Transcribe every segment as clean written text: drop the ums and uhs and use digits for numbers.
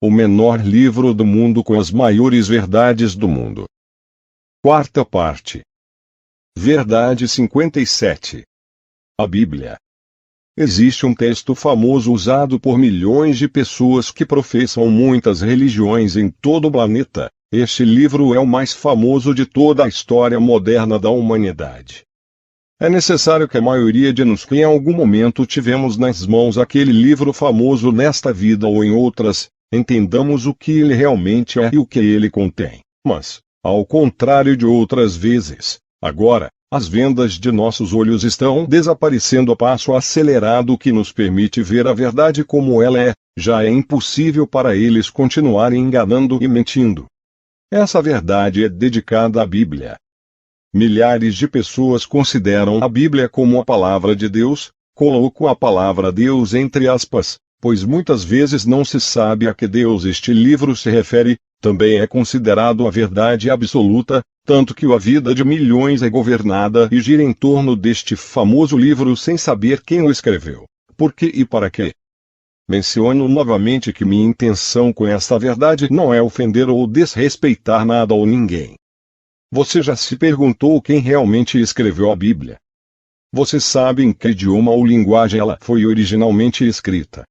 o menor livro do mundo com as maiores verdades do mundo. Quarta parte. Verdade 57. A Bíblia. Existe um texto famoso usado por milhões de pessoas que professam muitas religiões em todo o planeta. Este livro é o mais famoso de toda a história moderna da humanidade. É necessário que a maioria de nós que em algum momento tivemos nas mãos aquele livro famoso nesta vida ou em outras, entendamos o que ele realmente é e o que ele contém. Mas, ao contrário de outras vezes, agora, as vendas de nossos olhos estão desaparecendo a passo acelerado que nos permite ver a verdade como ela é, já é impossível para eles continuarem enganando e mentindo. Essa verdade é dedicada à Bíblia. Milhares de pessoas consideram a Bíblia como a palavra de Deus, coloco a palavra Deus entre aspas, pois muitas vezes não se sabe a que Deus este livro se refere, também é considerado a verdade absoluta, tanto que a vida de milhões é governada e gira em torno deste famoso livro sem saber quem o escreveu, por que e para quê. Menciono novamente que minha intenção com esta verdade não é ofender ou desrespeitar nada ou ninguém. Você já se perguntou quem realmente escreveu a Bíblia? Você sabe em que idioma ou linguagem ela foi originalmente escrita?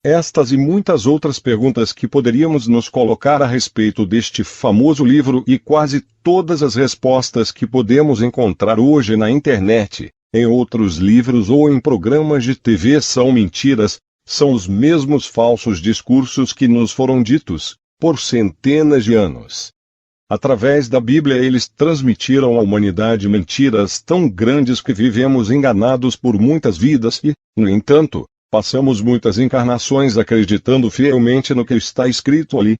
Estas e muitas outras perguntas que poderíamos nos colocar a respeito deste famoso livro e quase todas as respostas que podemos encontrar hoje na internet, em outros livros ou em programas de TV são mentiras, são os mesmos falsos discursos que nos foram ditos, por centenas de anos. Através da Bíblia eles transmitiram à humanidade mentiras tão grandes que vivemos enganados por muitas vidas e, no entanto, passamos muitas encarnações acreditando fielmente no que está escrito ali.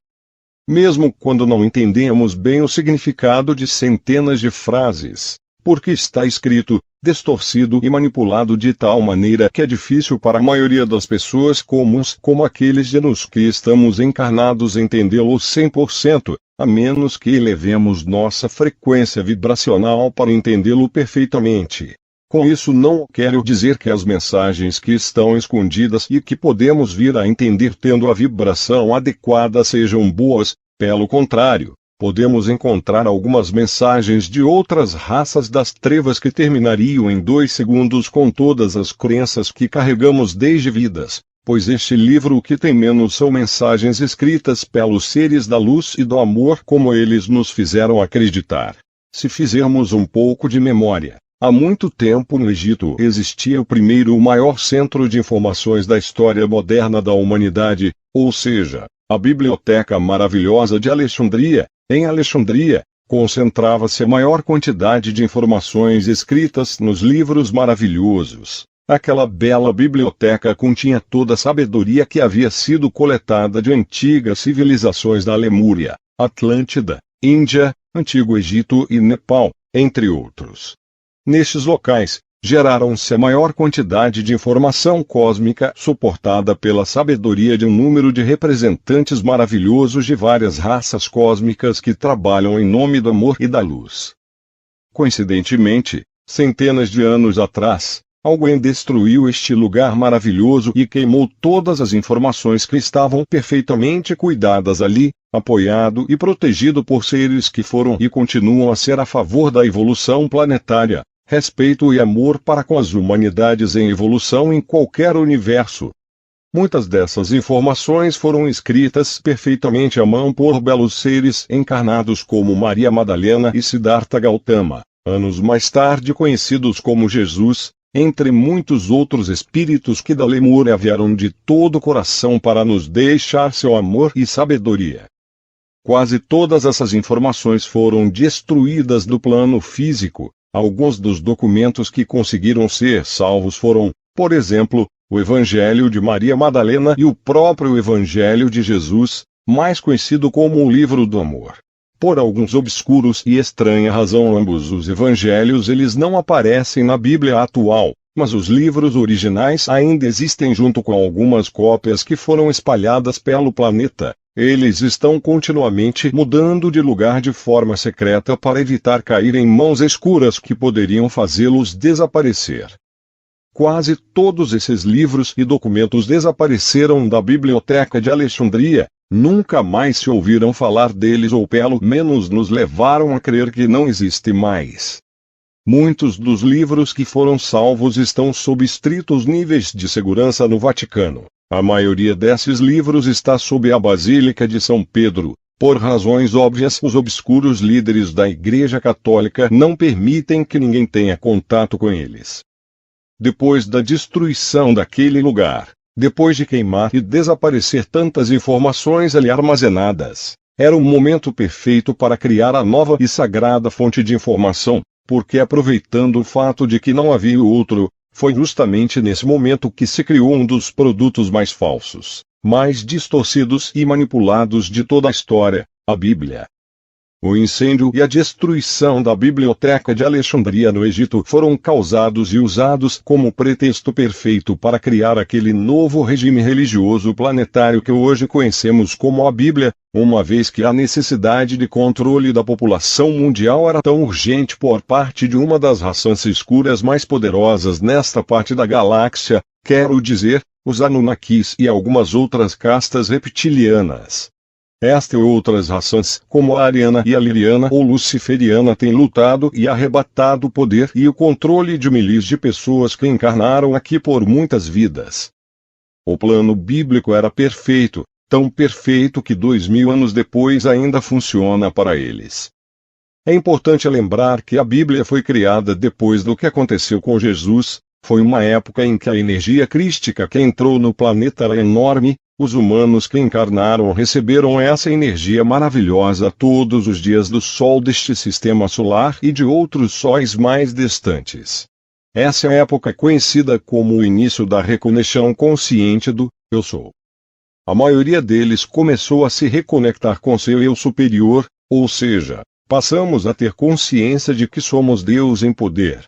Mesmo quando não entendemos bem o significado de centenas de frases, porque está escrito, distorcido e manipulado de tal maneira que é difícil para a maioria das pessoas comuns, como aqueles de nós que estamos encarnados, entendê-lo 100%, a menos que elevemos nossa frequência vibracional para entendê-lo perfeitamente. Com isso não quero dizer que as mensagens que estão escondidas e que podemos vir a entender tendo a vibração adequada sejam boas, pelo contrário, podemos encontrar algumas mensagens de outras raças das trevas que terminariam em 2 segundos com todas as crenças que carregamos desde vidas, pois este livro que tem menos são mensagens escritas pelos seres da luz e do amor como eles nos fizeram acreditar. Se fizermos um pouco de memória, há muito tempo no Egito existia o maior centro de informações da história moderna da humanidade, ou seja, a Biblioteca Maravilhosa de Alexandria. Em Alexandria, concentrava-se a maior quantidade de informações escritas nos livros maravilhosos. Aquela bela biblioteca continha toda a sabedoria que havia sido coletada de antigas civilizações da Lemúria, Atlântida, Índia, Antigo Egito e Nepal, entre outros. Nestes locais, geraram-se a maior quantidade de informação cósmica suportada pela sabedoria de um número de representantes maravilhosos de várias raças cósmicas que trabalham em nome do amor e da luz. Coincidentemente, centenas de anos atrás, alguém destruiu este lugar maravilhoso e queimou todas as informações que estavam perfeitamente cuidadas ali, apoiado e protegido por seres que foram e continuam a ser a favor da evolução planetária, respeito e amor para com as humanidades em evolução em qualquer universo. Muitas dessas informações foram escritas perfeitamente à mão por belos seres encarnados como Maria Madalena e Siddhartha Gautama, anos mais tarde conhecidos como Jesus, entre muitos outros espíritos que da Lemúria vieram de todo o coração para nos deixar seu amor e sabedoria. Quase todas essas informações foram destruídas do plano físico. Alguns dos documentos que conseguiram ser salvos foram, por exemplo, o Evangelho de Maria Madalena e o próprio Evangelho de Jesus, mais conhecido como o Livro do Amor. Por alguns obscuros e estranha razão ambos os evangelhos eles não aparecem na Bíblia atual, mas os livros originais ainda existem junto com algumas cópias que foram espalhadas pelo planeta. Eles estão continuamente mudando de lugar de forma secreta para evitar cair em mãos escuras que poderiam fazê-los desaparecer. Quase todos esses livros e documentos desapareceram da Biblioteca de Alexandria, nunca mais se ouviram falar deles ou pelo menos nos levaram a crer que não existe mais. Muitos dos livros que foram salvos estão sob estritos níveis de segurança no Vaticano. A maioria desses livros está sob a Basílica de São Pedro. Por razões óbvias, os obscuros líderes da Igreja Católica não permitem que ninguém tenha contato com eles. Depois da destruição daquele lugar, depois de queimar e desaparecer tantas informações ali armazenadas, era o momento perfeito para criar a nova e sagrada fonte de informação, porque aproveitando o fato de que não havia outro, foi justamente nesse momento que se criou um dos produtos mais falsos, mais distorcidos e manipulados de toda a história, a Bíblia. O incêndio e a destruição da Biblioteca de Alexandria no Egito foram causados e usados como pretexto perfeito para criar aquele novo regime religioso planetário que hoje conhecemos como a Bíblia, uma vez que a necessidade de controle da população mundial era tão urgente por parte de uma das raças escuras mais poderosas nesta parte da galáxia, quero dizer, os Anunnakis e algumas outras castas reptilianas. Esta e outras raças, como a ariana e a liriana ou luciferiana, têm lutado e arrebatado o poder e o controle de milhares de pessoas que encarnaram aqui por muitas vidas. O plano bíblico era perfeito, tão perfeito que 2000 anos depois ainda funciona para eles. É importante lembrar que a Bíblia foi criada depois do que aconteceu com Jesus. Foi uma época em que a energia crística que entrou no planeta era enorme. Os humanos que encarnaram receberam essa energia maravilhosa todos os dias do Sol deste sistema solar e de outros sóis mais distantes. Essa época é conhecida como o início da reconexão consciente do Eu Sou. A maioria deles começou a se reconectar com seu Eu superior, ou seja, passamos a ter consciência de que somos Deus em poder.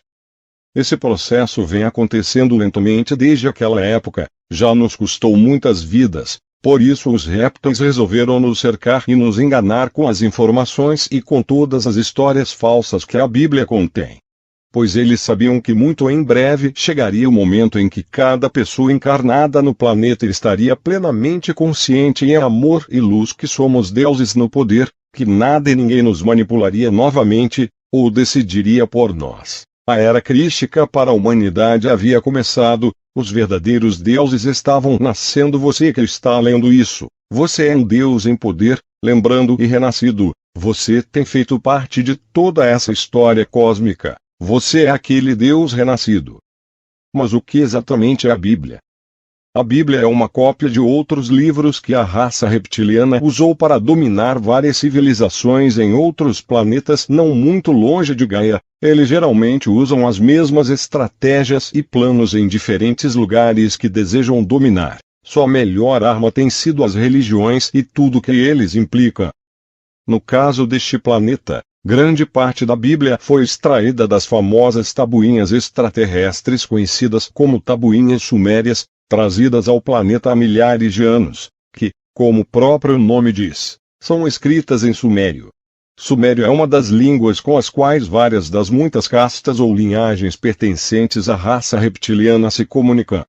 Esse processo vem acontecendo lentamente desde aquela época, já nos custou muitas vidas, por isso os répteis resolveram nos cercar e nos enganar com as informações e com todas as histórias falsas que a Bíblia contém. Pois eles sabiam que muito em breve chegaria o momento em que cada pessoa encarnada no planeta estaria plenamente consciente em amor e luz que somos deuses no poder, que nada e ninguém nos manipularia novamente, ou decidiria por nós. A era crística para a humanidade havia começado, os verdadeiros deuses estavam nascendo. Você que está lendo isso, você é um Deus em poder, lembrando e renascido, você tem feito parte de toda essa história cósmica, você é aquele Deus renascido. Mas o que exatamente é a Bíblia? A Bíblia é uma cópia de outros livros que a raça reptiliana usou para dominar várias civilizações em outros planetas não muito longe de Gaia. Eles geralmente usam as mesmas estratégias e planos em diferentes lugares que desejam dominar. Sua melhor arma tem sido as religiões e tudo que eles implicam. No caso deste planeta, grande parte da Bíblia foi extraída das famosas tabuinhas extraterrestres conhecidas como tabuinhas sumérias, trazidas ao planeta há milhares de anos, que, como o próprio nome diz, são escritas em sumério. Sumério é uma das línguas com as quais várias das muitas castas ou linhagens pertencentes à raça reptiliana se comunicam.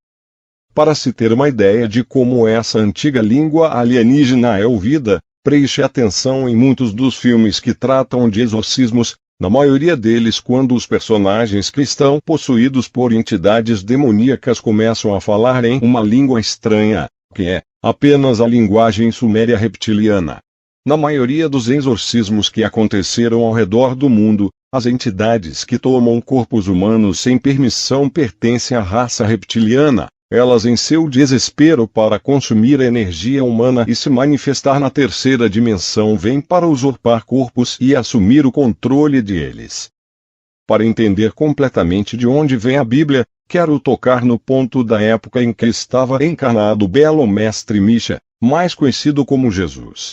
Para se ter uma ideia de como essa antiga língua alienígena é ouvida, preste atenção em muitos dos filmes que tratam de exorcismos, na maioria deles quando os personagens que estão possuídos por entidades demoníacas começam a falar em uma língua estranha, que é apenas a linguagem suméria reptiliana. Na maioria dos exorcismos que aconteceram ao redor do mundo, as entidades que tomam corpos humanos sem permissão pertencem à raça reptiliana. Elas, em seu desespero para consumir a energia humana e se manifestar na terceira dimensão, vêm para usurpar corpos e assumir o controle deles. Para entender completamente de onde vem a Bíblia, quero tocar no ponto da época em que estava encarnado o belo mestre Misha, mais conhecido como Jesus.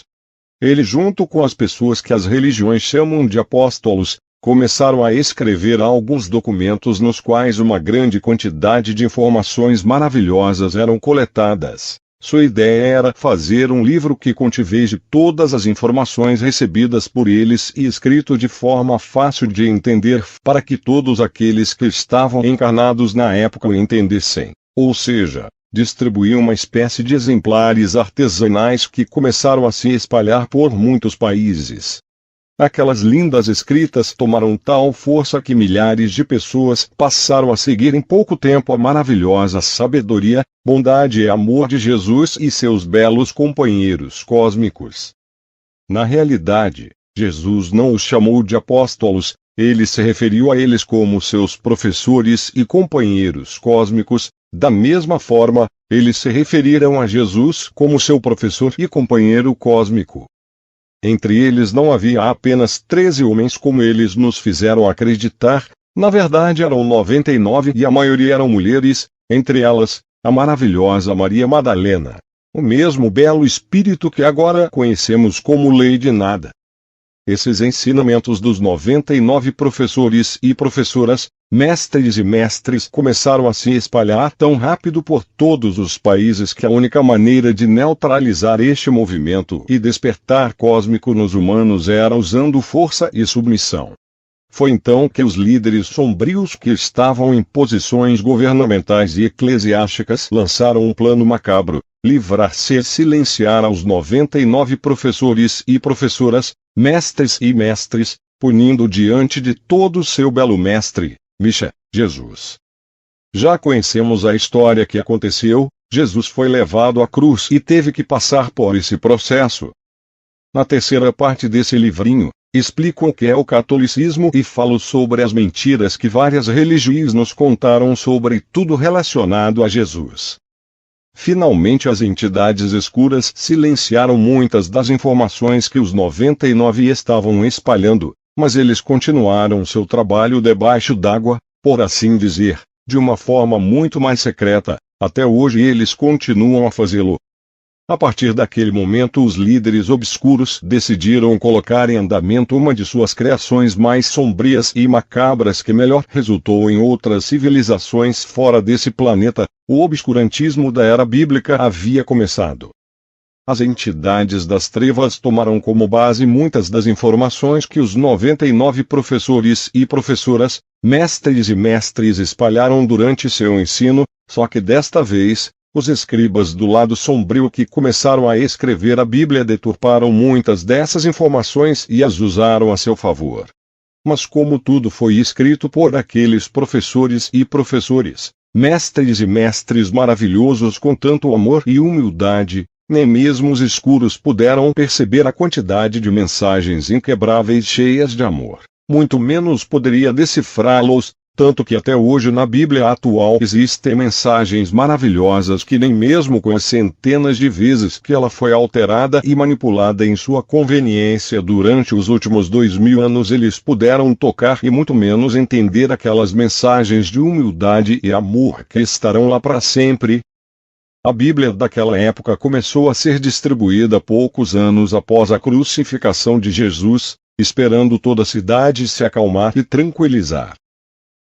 Ele, junto com as pessoas que as religiões chamam de apóstolos, começaram a escrever alguns documentos nos quais uma grande quantidade de informações maravilhosas eram coletadas. Sua ideia era fazer um livro que contivesse todas as informações recebidas por eles e escrito de forma fácil de entender para que todos aqueles que estavam encarnados na época o entendessem. Ou seja, distribuir uma espécie de exemplares artesanais que começaram a se espalhar por muitos países. Aquelas lindas escritas tomaram tal força que milhares de pessoas passaram a seguir em pouco tempo a maravilhosa sabedoria, bondade e amor de Jesus e seus belos companheiros cósmicos. Na realidade, Jesus não os chamou de apóstolos, ele se referiu a eles como seus professores e companheiros cósmicos. Da mesma forma, eles se referiram a Jesus como seu professor e companheiro cósmico. Entre eles não havia apenas 13 homens como eles nos fizeram acreditar, na verdade eram 99 e a maioria eram mulheres, entre elas, a maravilhosa Maria Madalena, o mesmo belo espírito que agora conhecemos como Lady Nada. Esses ensinamentos dos 99 professores e professoras, mestres e mestres começaram a se espalhar tão rápido por todos os países que a única maneira de neutralizar este movimento e despertar cósmico nos humanos era usando força e submissão. Foi então que os líderes sombrios que estavam em posições governamentais e eclesiásticas lançaram um plano macabro: livrar-se e silenciar aos 99 professores e professoras, mestres e mestres, punindo diante de todo seu belo mestre, Misha, Jesus. Já conhecemos a história que aconteceu. Jesus foi levado à cruz e teve que passar por esse processo. Na terceira parte desse livrinho, explico o que é o catolicismo e falo sobre as mentiras que várias religiões nos contaram sobre tudo relacionado a Jesus. Finalmente as entidades escuras silenciaram muitas das informações que os 99 estavam espalhando, mas eles continuaram seu trabalho debaixo d'água, por assim dizer, de uma forma muito mais secreta. Até hoje eles continuam a fazê-lo. A partir daquele momento os líderes obscuros decidiram colocar em andamento uma de suas criações mais sombrias e macabras que melhor resultou em outras civilizações fora desse planeta. O obscurantismo da era bíblica havia começado. As entidades das trevas tomaram como base muitas das informações que os 99 professores e professoras, mestres e mestres espalharam durante seu ensino, só que desta vez, os escribas do lado sombrio que começaram a escrever a Bíblia deturparam muitas dessas informações e as usaram a seu favor. Mas como tudo foi escrito por aqueles professores e professores, mestres e mestres maravilhosos com tanto amor e humildade, nem mesmo os escuros puderam perceber a quantidade de mensagens inquebráveis cheias de amor. Muito menos poderia decifrá-los, tanto que até hoje na Bíblia atual existem mensagens maravilhosas que nem mesmo com as centenas de vezes que ela foi alterada e manipulada em sua conveniência durante os últimos 2000 anos eles puderam tocar e muito menos entender aquelas mensagens de humildade e amor que estarão lá para sempre. A Bíblia daquela época começou a ser distribuída poucos anos após a crucificação de Jesus, esperando toda a cidade se acalmar e tranquilizar.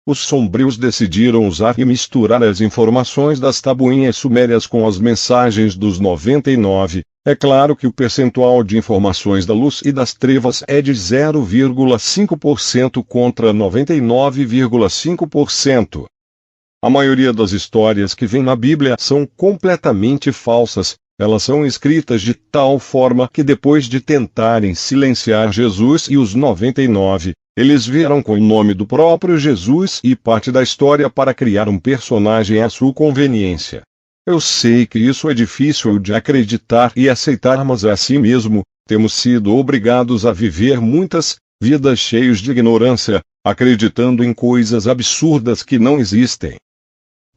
Os sombrios decidiram usar e misturar as informações das tabuinhas sumérias com as mensagens dos 99. É claro que o percentual de informações da luz e das trevas é de 0,5% contra 99,5%. A maioria das histórias que vem na Bíblia são completamente falsas. Elas são escritas de tal forma que depois de tentarem silenciar Jesus e os 99, eles vieram com o nome do próprio Jesus e parte da história para criar um personagem à sua conveniência. Eu sei que isso é difícil de acreditar e aceitar, mas é assim mesmo. Temos sido obrigados a viver muitas vidas cheias de ignorância, acreditando em coisas absurdas que não existem.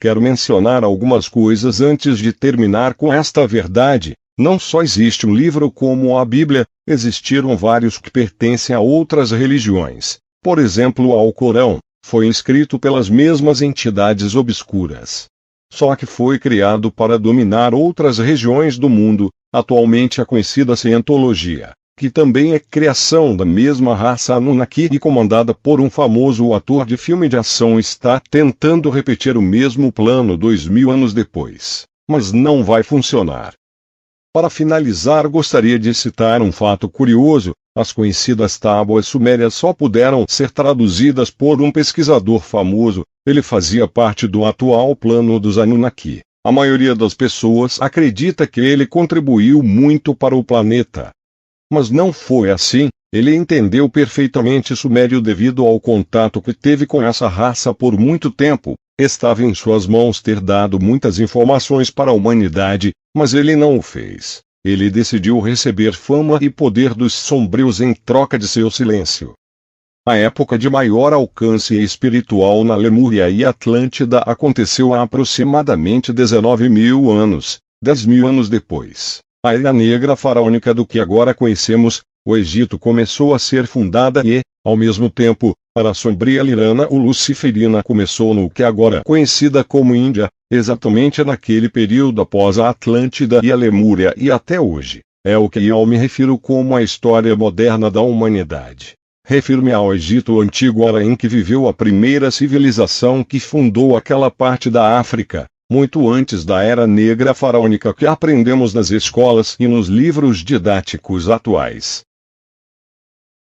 Quero mencionar algumas coisas antes de terminar com esta verdade. Não só existe um livro como a Bíblia, existiram vários que pertencem a outras religiões. Por exemplo, o Alcorão foi escrito pelas mesmas entidades obscuras. Só que foi criado para dominar outras regiões do mundo. Atualmente é conhecida a cientologia, que também é criação da mesma raça Anunnaki e comandada por um famoso ator de filme de ação está tentando repetir o mesmo plano 2000 anos depois. mas não vai funcionar. Para finalizar, gostaria de citar um fato curioso: as conhecidas tábuas sumérias só puderam ser traduzidas por um pesquisador famoso. Ele fazia parte do atual plano dos Anunnaki. A maioria das pessoas acredita que ele contribuiu muito para o planeta. Mas não foi assim. Ele entendeu perfeitamente Sumério devido ao contato que teve com essa raça por muito tempo. Estava em suas mãos ter dado muitas informações para a humanidade, mas ele não o fez. Ele decidiu receber fama e poder dos sombrios em troca de seu silêncio. A época de maior alcance espiritual na Lemúria e Atlântida aconteceu há aproximadamente 19.000 anos, 10.000 anos depois. A Era Negra faraônica do que agora conhecemos, o Egito, começou a ser fundada e, ao mesmo tempo, para a sombria Lirana ou Luciferina começou no que agora é conhecida como Índia, exatamente naquele período após a Atlântida e a Lemúria e até hoje. É o que eu me refiro como a história moderna da humanidade. Refiro-me ao Egito Antigo, era em que viveu a primeira civilização que fundou aquela parte da África, muito antes da Era Negra faraônica que aprendemos nas escolas e nos livros didáticos atuais.